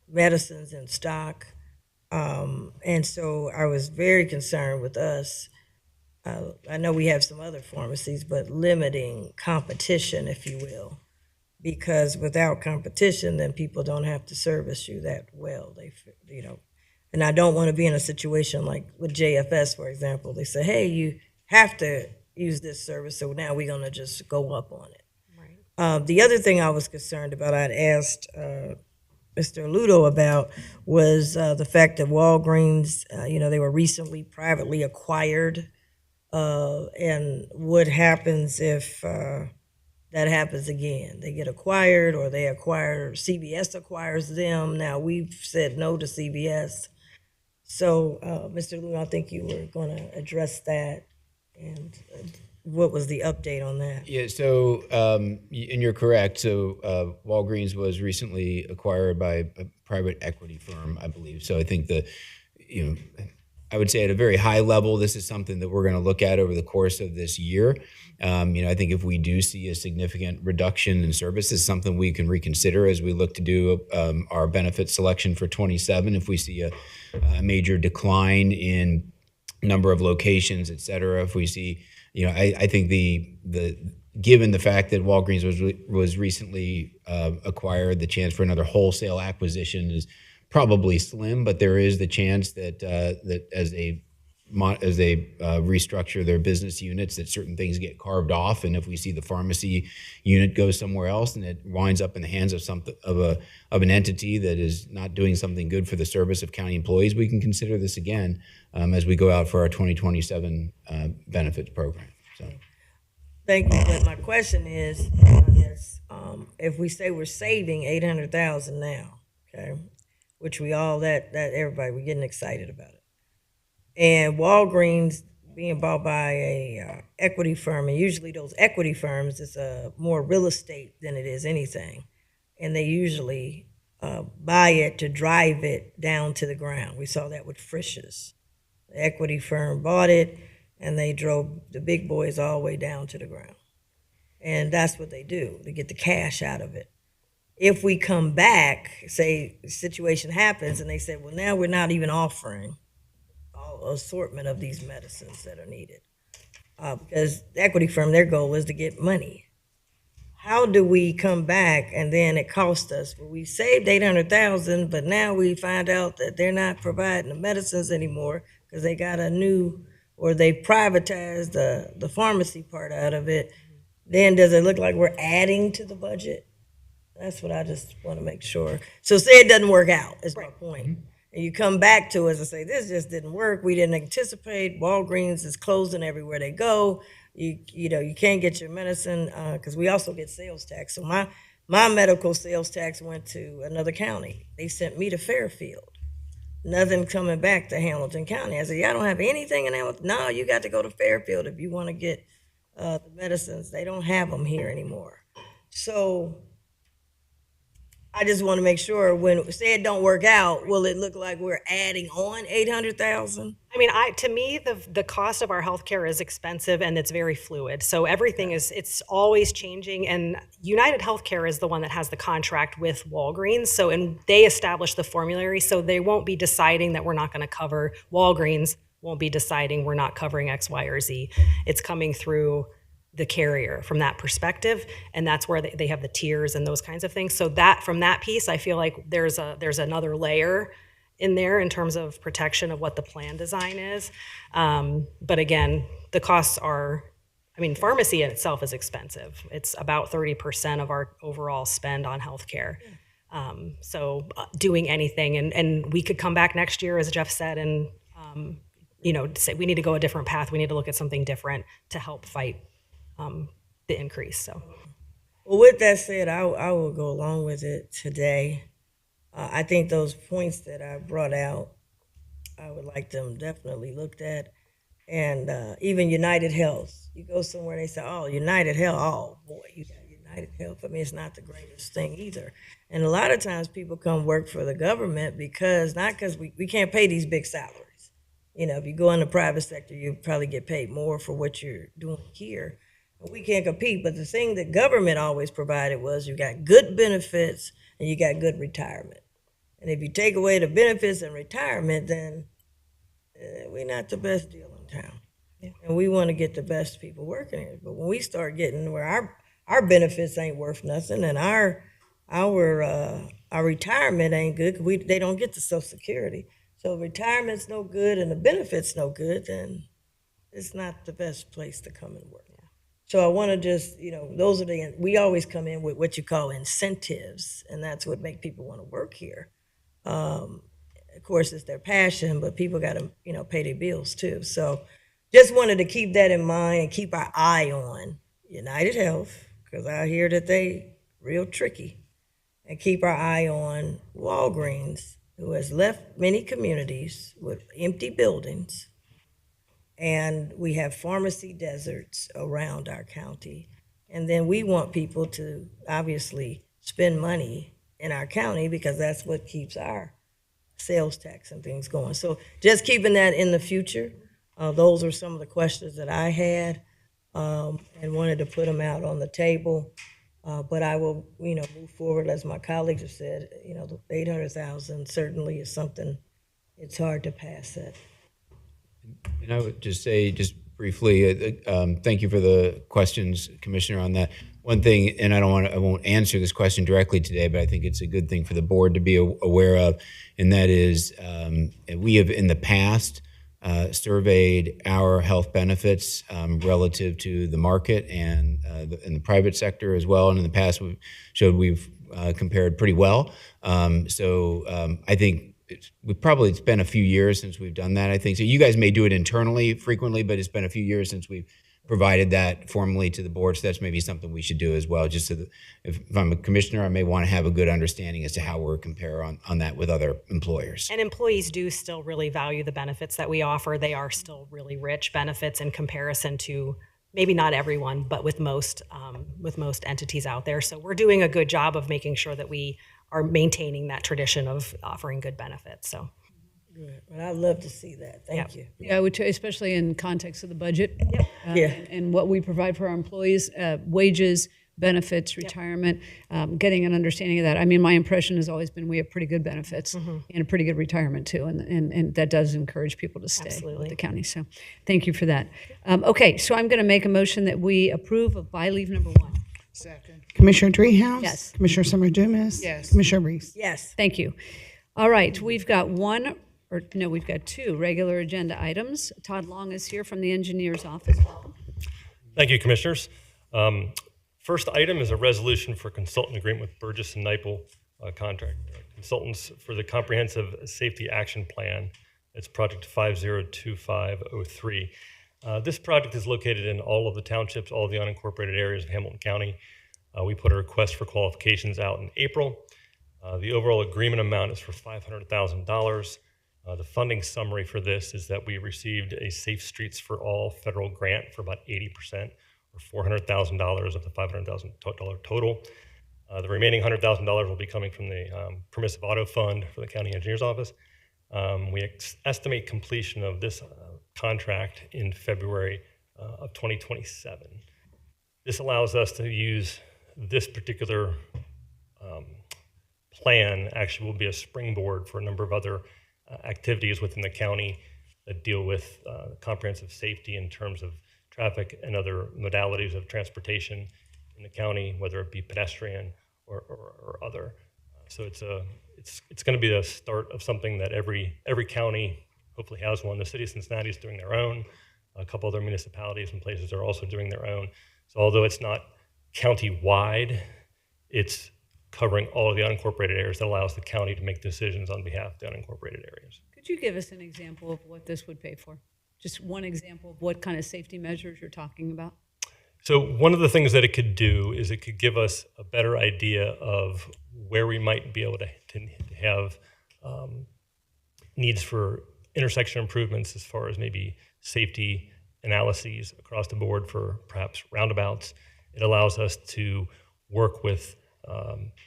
medicines in stock. And so I was very concerned with us. I know we have some other pharmacies, but limiting competition, if you will, because without competition, then people don't have to service you that well. And I don't want to be in a situation like with JFS, for example. They say, hey, you have to use this service, so now we're going to just go up on it. Right. The other thing I was concerned about, I'd asked Mr. Ludo about, was the fact that Walgreens, they were recently privately acquired. And what happens if that happens again? They get acquired, or CVS acquires them. Now, we've said no to CVS. So, Mr. Ludo, I think you were going to address that. And what was the update on that? Yeah, so, and you're correct. So Walgreens was recently acquired by a private equity firm, I believe. So I think I would say at a very high level, this is something that we're going to look at over the course of this year. I think if we do see a significant reduction in service, it's something we can reconsider as we look to do our benefit selection for 27. If we see a major decline in number of locations, et cetera, if we see, I think given the fact that Walgreens was recently acquired, the chance for another wholesale acquisition is probably slim, but there is the chance that as they restructure their business units, that certain things get carved off, and if we see the pharmacy unit go somewhere else and it winds up in the hands of an entity that is not doing something good for the service of county employees, we can consider this again as we go out for our 2027 benefits program. So, thank you. But my question is, I guess, if we say we're saving $800,000 now, okay, which we're getting excited about it. And Walgreens being bought by a equity firm, and usually those equity firms is more real estate than it is anything. And they usually buy it to drive it down to the ground. We saw that with Frisch's. The equity firm bought it, and they drove the big boys all the way down to the ground. And that's what they do, to get the cash out of it. If we come back, say the situation happens, and they say, well, now we're not even offering all assortment of these medicines that are needed. Because the equity firm, their goal is to get money. How do we come back and then it costs us? Well, we saved $800,000, but now we find out that they're not providing the medicines anymore because they got they privatized the pharmacy part out of it. Then does it look like we're adding to the budget? That's what I just want to make sure. So say it doesn't work out, is my point. And you come back to us and say, this just didn't work. We didn't anticipate. Walgreens is closing everywhere they go. You can't get your medicine because we also get sales tax. So my medical sales tax went to another county. They sent me to Fairfield. Nothing coming back to Hamilton County. I said, y'all don't have anything in Hamilton? No, you got to go to Fairfield if you want to get the medicines. They don't have them here anymore. So I just want to make sure when say it don't work out, will it look like we're adding on $800,000? I mean, to me, the cost of our healthcare is expensive and it's very fluid. So everything it's always changing. And United Healthcare is the one that has the contract with Walgreens. And they establish the formulary. So they won't be deciding that we're not going to cover. Walgreens won't be deciding we're not covering X, Y, or Z. It's coming through the carrier from that perspective, and that's where they have the tiers and those kinds of things. So that from that piece, I feel like there's another layer in there in terms of protection of what the plan design is. But again, the costs are, pharmacy in itself is expensive. It's about 30% of our overall spend on healthcare. So doing anything, and we could come back next year, as Jeff said, and say we need to go a different path. We need to look at something different to help fight the increase. So, well, with that said, I will go along with it today. I think those points that I brought out, I would like them definitely looked at. And even United Health, you go somewhere and they say, oh, United Health, oh boy, you got United Health. I mean, it's not the greatest thing either. And a lot of times people come work for the government because, not because we can't pay these big salaries. You know, if you go in the private sector, you probably get paid more for what you're doing here. We can't compete, but the thing that government always provided was you got good benefits and you got good retirement. And if you take away the benefits and retirement, then we're not the best deal in town. Yeah. And we want to get the best people working here. But when we start getting where our benefits ain't worth nothing and our retirement ain't good, they don't get the Social Security. So retirement's no good and the benefits no good, then it's not the best place to come and work. So I want to just, those are we always come in with what you call incentives, and that's what make people want to work here. Of course, it's their passion, but people got to, pay their bills too. So just wanted to keep that in mind and keep our eye on United Health, because I hear that they real tricky, and keep our eye on Walgreens, who has left many communities with empty buildings. And we have pharmacy deserts around our county. And then we want people to obviously spend money in our county because that's what keeps our sales tax and things going. So just keeping that in the future, those are some of the questions that I had and wanted to put them out on the table. But I will, move forward, as my colleagues have said, the 800,000 certainly is something, it's hard to pass that. And I would just say, just briefly, thank you for the questions, Commissioner, on that. One thing, and I won't answer this question directly today, but I think it's a good thing for the board to be aware of, and that is we have in the past surveyed our health benefits relative to the market and in the private sector as well. And in the past, we've compared pretty well. I think it's been a few years since we've done that, I think. So you guys may do it internally frequently, but it's been a few years since we've provided that formally to the board. So that's maybe something we should do as well. Just so that if I'm a commissioner, I may want to have a good understanding as to how we're compare on that with other employers. And employees do still really value the benefits that we offer. They are still really rich benefits in comparison to maybe not everyone, but with most entities out there. So we're doing a good job of making sure that we are maintaining that tradition of offering good benefits. So, good. Well, I'd love to see that. Thank you. Yeah, I would too, especially in context of the budget. Yep. And what we provide for our employees, wages, benefits, retirement, getting an understanding of that. I mean, my impression has always been we have pretty good benefits and a pretty good retirement too, and that does encourage people to stay with the county. So thank you for that. Okay, so I'm going to make a motion that we approve of buy leave number 1. Second. Commissioner Dreehouse? Yes. Commissioner Summer Dumas? Yes. Commissioner Reese? Yes. Thank you. All right, we've got we've got 2 regular agenda items. Todd Long is here from the engineer's office. Welcome. Thank you, Commissioners. First item is a resolution for consultant agreement with Burgess and Nyepel contract consultants for the Comprehensive Safety Action Plan. It's project 502503. This project is located in all of the townships, all of the unincorporated areas of Hamilton County. We put a request for qualifications out in April. The overall agreement amount is for $500,000. The funding summary for this is that we received a Safe Streets for All federal grant for about 80%, or $400,000 of the $500,000 total. The remaining $100,000 will be coming from the Permissive Auto Fund for the County Engineer's Office. We estimate completion of this contract in February of 2027. This allows us to use this particular plan actually will be a springboard for a number of other activities within the county that deal with comprehensive safety in terms of traffic and other modalities of transportation in the county, whether it be pedestrian or other. So it's going to be the start of something that every county hopefully has one. The city of Cincinnati is doing their own. A couple other municipalities and places are also doing their own. So although it's not county-wide, it's covering all of the unincorporated areas that allows the county to make decisions on behalf of the unincorporated areas. Could you give us an example of what this would pay for? Just one example of what kind of safety measures you're talking about? So one of the things that it could do is it could give us a better idea of where we might be able to have needs for intersection improvements as far as maybe safety analyses across the board for perhaps roundabouts. It allows us to work with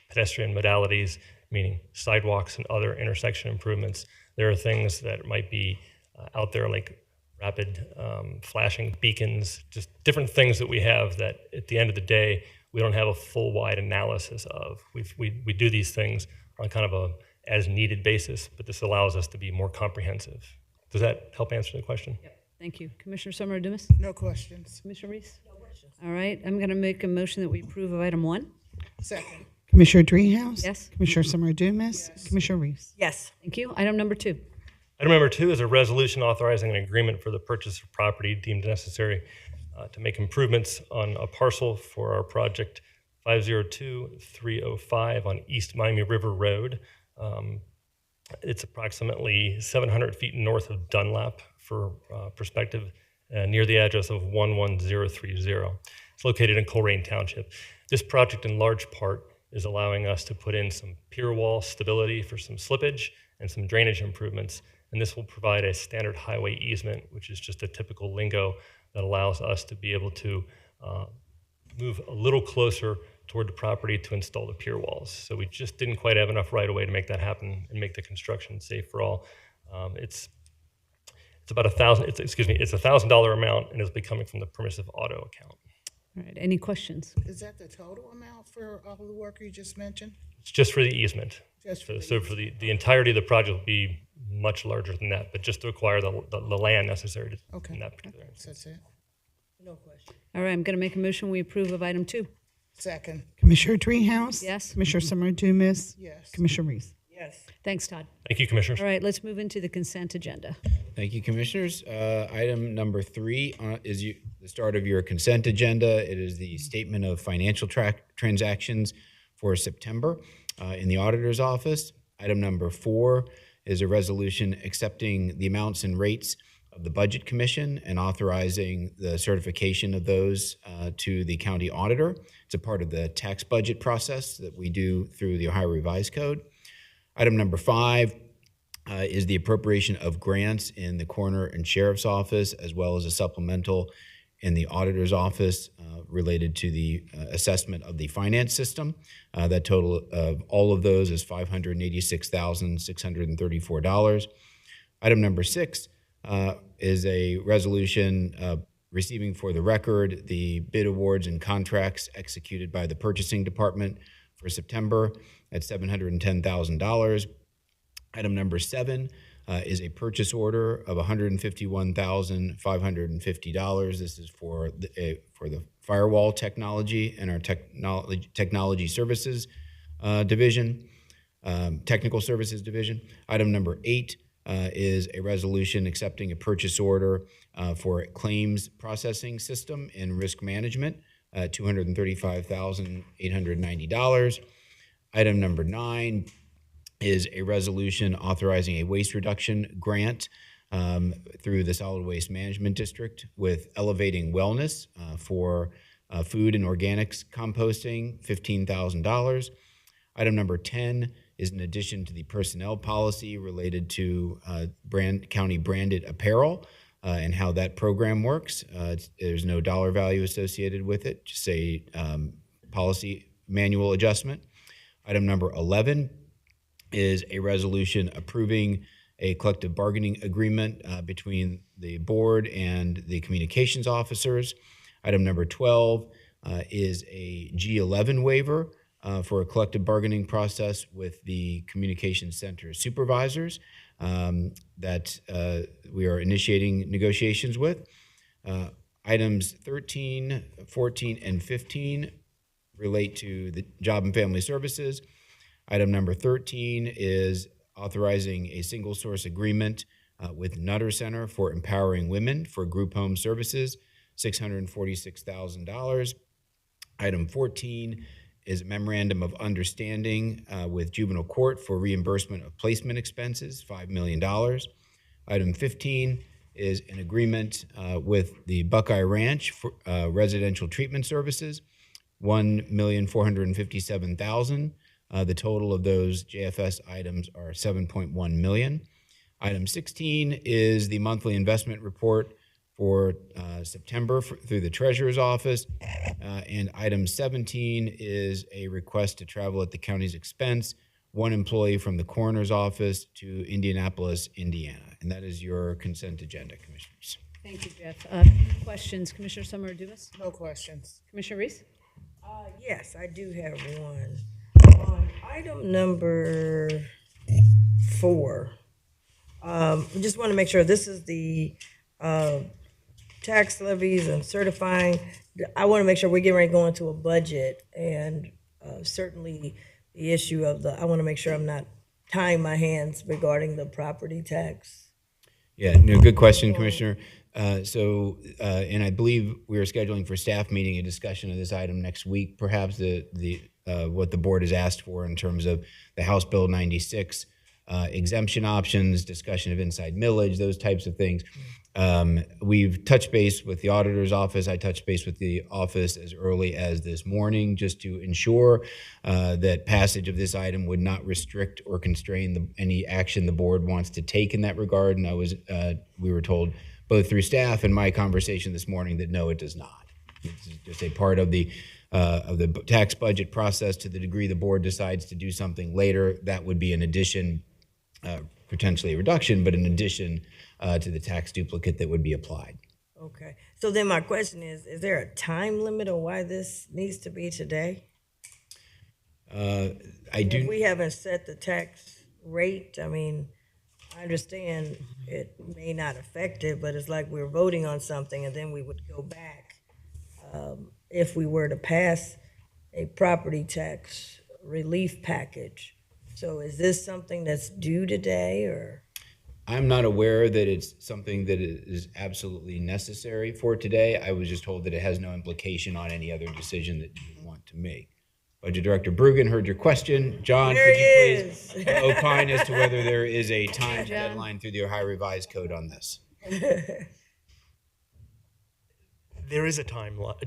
pedestrian modalities, meaning sidewalks and other intersection improvements. There are things that might be out there like rapid flashing beacons, just different things that we have that at the end of the day, we don't have a full wide analysis of. We do these things on kind of a as needed basis, but this allows us to be more comprehensive. Does that help answer the question? Yep. Thank you. Commissioner Summer Dumas? No questions. Commissioner Reese? No questions. All right, I'm going to make a motion that we approve of item 1. Second. Commissioner Dreehouse. Yes. Commissioner Summer Dumas. Commissioner Reese. Yes. Thank you. Item number 2. Item number 2 is a resolution authorizing an agreement for the purchase of property deemed necessary to make improvements on a parcel for our project 502305 on East Miami River Road. It's approximately 700 feet north of Dunlap for perspective, near the address of 11030. It's located in Colerain Township. This project in large part is allowing us to put in some pier wall stability for some slippage and some drainage improvements. And this will provide a standard highway easement, which is just a typical lingo that allows us to be able to move a little closer toward the property to install the pier walls. So we just didn't quite have enough right of way to make that happen and make the construction safe for all. It's about it's $1,000 amount, and it'll be coming from the permissive auto account. All right, any questions? Is that the total amount for all the work you just mentioned? It's just for the easement. Just for So for the entirety of the project will be much larger than that, but just to acquire the land necessary to, Okay. in that particular instance. That's it. No question. All right, I'm going to make a motion we approve of item 2. Second. Commissioner Dreehouse. Yes. Commissioner Summer Dumas. Yes. Commissioner Reese. Yes. Thanks, Todd. Thank you, Commissioners. All right, let's move into the consent agenda. Thank you, Commissioners. Item number 3 is the start of your consent agenda. It is the statement of financial transactions for September in the auditor's office. Item number 4 is a resolution accepting the amounts and rates of the Budget Commission and authorizing the certification of those to the county auditor. It's a part of the tax budget process that we do through the Ohio Revised Code. Item number 5 is the appropriation of grants in the coroner and sheriff's office, as well as a supplemental in the auditor's office related to the assessment of the finance system. That total of all of those is $586,634. Item number 6 is a resolution receiving for the record the bid awards and contracts executed by the purchasing department for September at $710,000. Item number 7 is a purchase order of $151,550. This is for the firewall technology and our technology services division, technical services division. Item number 8 is a resolution accepting a purchase order for a claims processing system and risk management, $235,890. Item number 9 is a resolution authorizing a waste reduction grant through the Solid Waste Management District with Elevating Wellness for food and organics composting, $15,000. Item number 10 is in addition to the personnel policy related to county branded apparel and how that program works. There's no dollar value associated with it, just a policy manual adjustment. Item number 11 is a resolution approving a collective bargaining agreement between the board and the communications officers. Item number 12 is a G11 waiver for a collective bargaining process with the communications center supervisors that we are initiating negotiations with. Items 13, 14, and 15 relate to the Job and Family Services. Item number 13 is authorizing a single source agreement with Nutter Center for Empowering Women for group home services, $646,000. Item 14 is a memorandum of understanding with Juvenile Court for reimbursement of placement expenses, $5 million. Item 15 is an agreement with the Buckeye Ranch for residential treatment services, $1,457,000 The total of those JFS items are $7.1 million. Item 16 is the monthly investment report for September through the Treasurer's Office. And item 17 is a request to travel at the county's expense, one employee from the Coroner's Office to Indianapolis, Indiana. And that is your consent agenda, Commissioners. Thank you, Jeff. Questions, Commissioner Summer Dumas? No questions. Commissioner Reese? Yes, I do have one. On item number 4, I just want to make sure this is the tax levies and certifying. I want to make sure we're getting ready to go into a budget, and certainly the issue of I want to make sure I'm not tying my hands regarding the property tax. Yeah, no, good question, Commissioner. And I believe we are scheduling for staff meeting a discussion of this item next week. Perhaps what the board has asked for in terms of the House Bill 96 exemption options, discussion of inside millage, those types of things. We've touched base with the auditor's office. I touched base with the office as early as this morning just to ensure that passage of this item would not restrict or constrain any action the board wants to take in that regard. And we were told both through staff and my conversation this morning that no, it does not. It's just a part of the tax budget process. To the degree the board decides to do something later, that would be an addition, potentially a reduction, but an addition to the tax duplicate that would be applied. Okay. So then my question is there a time limit on why this needs to be today? If we haven't set the tax rate, I mean, I understand it may not affect it, but it's like we're voting on something and then we would go back if we were to pass a property tax relief package. So is this something that's due today, or? I'm not aware that it's something that is absolutely necessary for today. I was just told that it has no implication on any other decision that you want to make. Budget Director Brueggen heard your question. John, There could you he please opine as to whether there is a time deadline through the Ohio Revised Code on this? There is a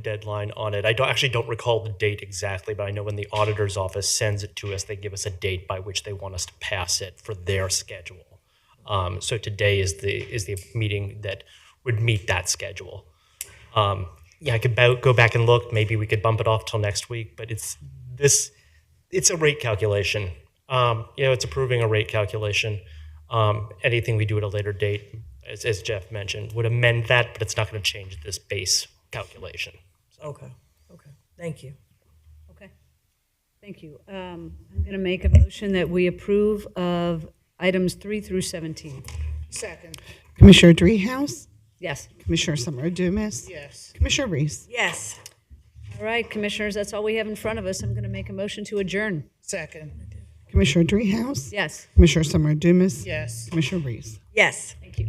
deadline on it. I actually don't recall the date exactly, but I know when the auditor's office sends it to us, they give us a date by which they want us to pass it for their schedule. So today is the meeting that would meet that schedule. I could go back and look. Maybe we could bump it off till next week. But it's a rate calculation. It's approving a rate calculation. Anything we do at a later date, as Jeff mentioned, would amend that, but it's not going to change this base calculation. Okay. Thank you. Okay. Thank you. I'm going to make a motion that we approve of items 3 through 17. Second. Commissioner Dreehouse? Yes. Commissioner Summer Dumas? Yes. Commissioner Reese? Yes. All right, Commissioners, that's all we have in front of us. I'm going to make a motion to adjourn. Second. Commissioner Dreehouse? Yes. Commissioner Summer Dumas? Yes. Commissioner Reese? Yes. Thank you.